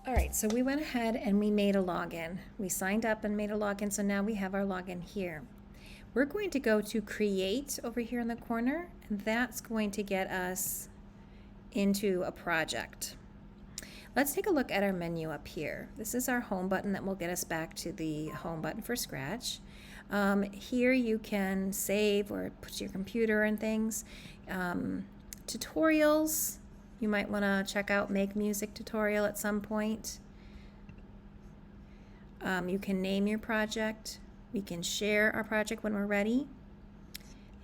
All right, so we went ahead and we made a login. We signed up and made a login, so now we have our login here. We're going to go to Create over here in the corner, and that's going to get us into a project. Let's take a look at our menu up here. This is our home button that will get us back to the home button for Scratch. Here you can save or put your computer and things. Tutorials. You might want to check out Make Music tutorial at some point. You can name your project. We can share our project when we're ready.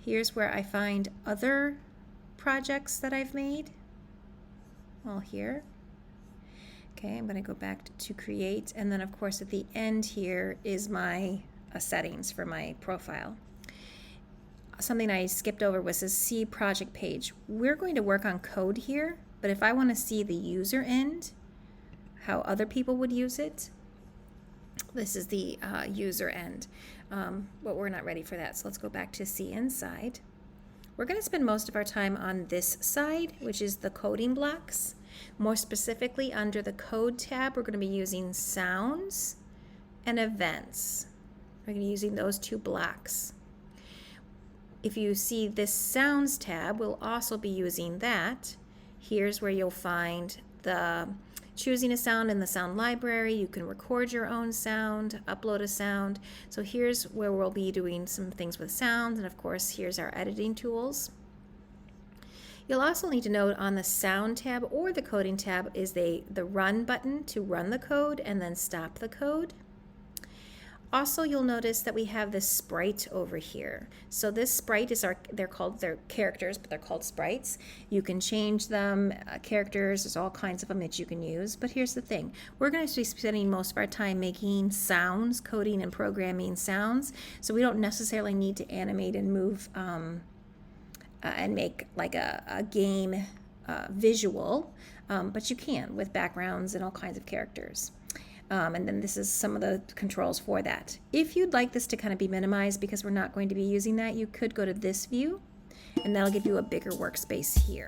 Here's where I find other projects that I've made. All here. Okay, I'm going to go back to create, and then of course at the end here is my settings for my profile. Something I skipped over was this See Project page. We're going to work on code here, but if I want to see the user end, how other people would use it, this is the user end. But we're not ready for that, so let's go back to See Inside. We're going to spend most of our time on this side, which is the coding blocks. More specifically, under the Code tab, we're going to be using Sounds and Events. We're going to be using those two blocks. If you see this Sounds tab, we'll also be using that. Here's where you'll find the choosing a sound in the sound library. You can record your own sound, upload a sound. So here's where we'll be doing some things with sounds, and of course here's our editing tools. You'll also need to note on the Sound tab or the Coding tab is the Run button to run the code and then stop the code. Also, you'll notice that we have this sprite over here. So this sprite is they're characters, but they're called sprites. You can change them, characters, there's all kinds of them that you can use. But here's the thing, we're going to be spending most of our time making sounds, coding and programming sounds. So we don't necessarily need to animate and move and make like a game visual, but you can with backgrounds and all kinds of characters. And then this is some of the controls for that. If you'd like this to kind of be minimized because we're not going to be using that, you could go to this view, and that'll give you a bigger workspace here.